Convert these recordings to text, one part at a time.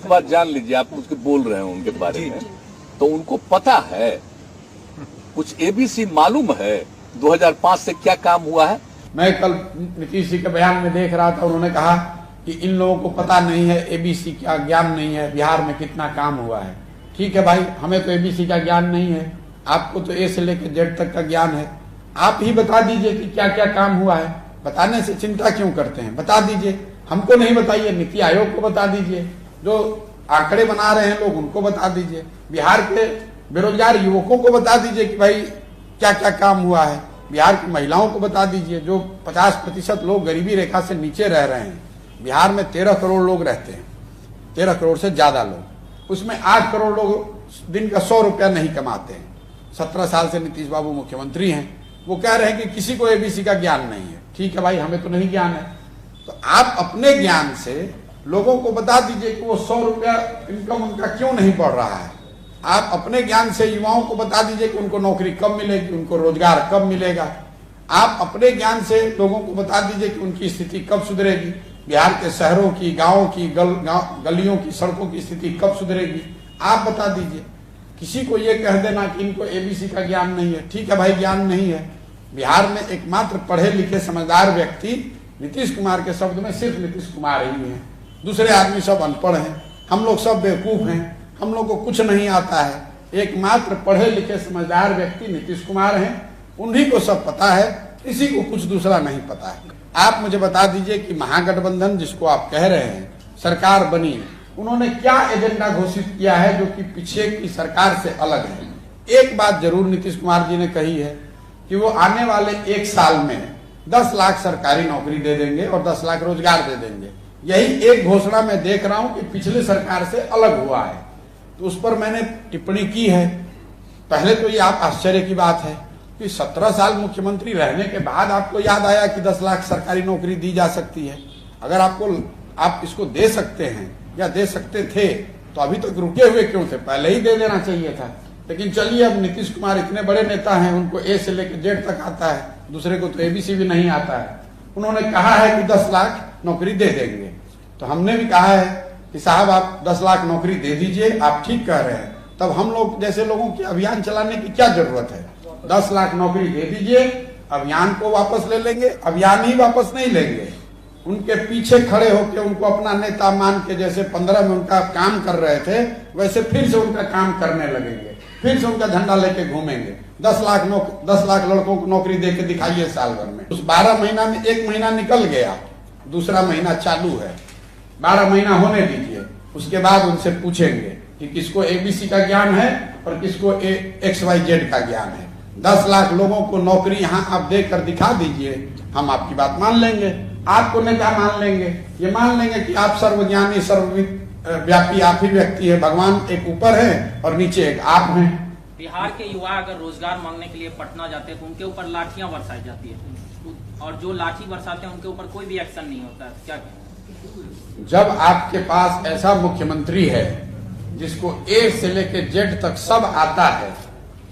बात जान लीजिए, आप कुछ बोल रहे हैं उनके बारे में, तो उनको पता है, कुछ एबीसी मालूम है 2005 से क्या काम हुआ है। मैं कल नीतीश जी के बयान में देख रहा था, उन्होंने कहा कि इन लोगों को पता नहीं है एबीसी का ज्ञान नहीं है, बिहार में कितना काम हुआ है। ठीक है भाई, हमें तो एबीसी का ज्ञान नहीं है, आपको तो ए से लेकर जेड तक का ज्ञान है। आप ही बता दीजिए कि क्या क्या काम हुआ है। बताने से चिंता क्यों करते हैं, बता दीजिए। हमको नहीं बताइए, नीति आयोग को बता दीजिए। जो आंकड़े बना रहे हैं लोग, उनको बता दीजिए। बिहार के बेरोजगार युवकों को बता दीजिए कि भाई क्या क्या काम हुआ है। बिहार की महिलाओं को बता दीजिए, जो 50% लोग गरीबी रेखा से नीचे रह रहे हैं। बिहार में 13 करोड़ लोग रहते हैं, 13 करोड़ से ज्यादा लोग, उसमें 8 करोड़ लोग दिन का 100 रुपया नहीं कमाते हैं। 17 साल से नीतीश बाबू मुख्यमंत्री हैं, वो कह रहे हैं कि किसी को एबीसी का ज्ञान नहीं है। ठीक है भाई, हमें तो नहीं ज्ञान है, तो आप अपने ज्ञान से लोगों को बता दीजिए कि वो 100 रुपया इनकम उनका क्यों नहीं बढ़ रहा है। आप अपने ज्ञान से युवाओं को बता दीजिए कि उनको नौकरी कब मिलेगी, उनको रोजगार कब मिलेगा। आप अपने ज्ञान से लोगों को बता दीजिए कि उनकी स्थिति कब सुधरेगी। बिहार के शहरों की, गाँव की, गलियों की, सड़कों की स्थिति कब सुधरेगी, आप बता दीजिए। किसी को ये कह देना कि इनको एबीसी का ज्ञान नहीं है, ठीक है भाई, ज्ञान नहीं है। बिहार में एकमात्र पढ़े लिखे समझदार व्यक्ति नीतीश कुमार के शब्द में सिर्फ नीतीश कुमार ही हैं। दूसरे आदमी सब अनपढ़ हैं, हम लोग सब बेवकूफ हैं, हम लोग को कुछ नहीं आता है। एकमात्र पढ़े लिखे समझदार व्यक्ति नीतीश कुमार हैं, उन्हीं को सब पता है, किसी को कुछ दूसरा नहीं पता है। आप मुझे बता दीजिए कि महागठबंधन जिसको आप कह रहे हैं सरकार बनी, उन्होंने क्या एजेंडा घोषित किया है जो कि पीछे की सरकार से अलग है। एक बात जरूर नीतीश कुमार जी ने कही है कि वो आने वाले 1 साल में 10 लाख सरकारी नौकरी दे देंगे और 10 लाख रोजगार दे देंगे। यही एक घोषणा मैं देख रहा हूं कि पिछले सरकार से अलग हुआ है, तो उस पर मैंने टिप्पणी की है। पहले तो ये आप आश्चर्य की बात है कि 17 साल मुख्यमंत्री रहने के बाद आपको याद आया कि 10 लाख सरकारी नौकरी दी जा सकती है। अगर आप इसको दे सकते हैं या दे सकते थे तो अभी तक रुके हुए क्यों थे, पहले ही दे देना चाहिए था। लेकिन चलिए, अब नीतीश कुमार इतने बड़े नेता हैं, उनको ए से लेकर जेड तक आता है, दूसरे को तो एबीसी भी नहीं आता है। उन्होंने कहा है कि 10 लाख नौकरी दे देंगे, तो हमने भी कहा है कि साहब आप 10 लाख नौकरी दे दीजिए, आप ठीक कह रहे हैं। तब हम लोग जैसे लोगों की अभियान चलाने की क्या जरूरत है। 10 लाख नौकरी दे दीजिए, अभियान को वापस ले लेंगे। अभियान ही वापस नहीं लेंगे, उनके पीछे खड़े होकर उनको अपना नेता मान के, जैसे 15 में उनका काम कर रहे थे, वैसे फिर से उनका काम करने लगेंगे, फिर से उनका झंडा लेके घूमेंगे। 10 लाख लड़कों को नौकरी दे के दिखाइए साल भर में। उस 12 महीना में 1 महीना निकल गया, दूसरा महीना चालू है। 12 महीना होने दीजिए, उसके बाद उनसे पूछेंगे कि किसको एबीसी का ज्ञान है और किसको XYZ का ज्ञान है। 10 लाख लोगों को नौकरी यहाँ आप देकर दिखा दीजिए, हम आपकी बात मान लेंगे, आपको नेता मान लेंगे। ये मान लेंगे कि आप सर्वज्ञानी सर्वव्यापी आप ही व्यक्ति है, भगवान एक ऊपर है और नीचे एक आप हैं। बिहार के युवा अगर रोजगार मांगने के लिए पटना जाते हैं तो उनके ऊपर लाठियां बरसाई जाती है, और जो लाठी बरसाते हैं उनके ऊपर कोई भी एक्शन नहीं होता है। क्या जब आपके पास ऐसा मुख्यमंत्री है जिसको ए से लेकर जेड तक सब आता है,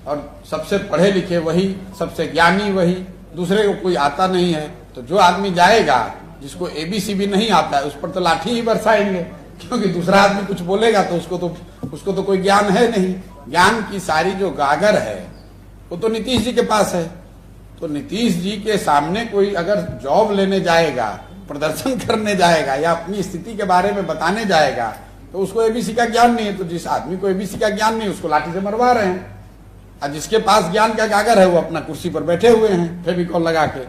और सबसे पढ़े लिखे वही, सबसे ज्ञानी वही, दूसरे को कोई आता नहीं है, तो जो आदमी जाएगा जिसको एबीसी भी नहीं आता है, उस पर तो लाठी ही बरसाएंगे, क्योंकि दूसरा आदमी कुछ बोलेगा तो उसको तो कोई ज्ञान है नहीं। ज्ञान की सारी जो गागर है वो तो नीतीश जी के पास है। तो नीतीश जी के सामने कोई अगर जॉब लेने जाएगा, प्रदर्शन करने जाएगा या अपनी स्थिति के बारे में बताने जाएगा, तो उसको एबीसी का ज्ञान नहीं है। तो जिस आदमी को एबीसी का ज्ञान नहीं, उसको लाठी से मरवा रहे हैं, और जिसके पास ज्ञान का गागर है वो अपना कुर्सी पर बैठे हुए हैं फेविकॉल लगा के।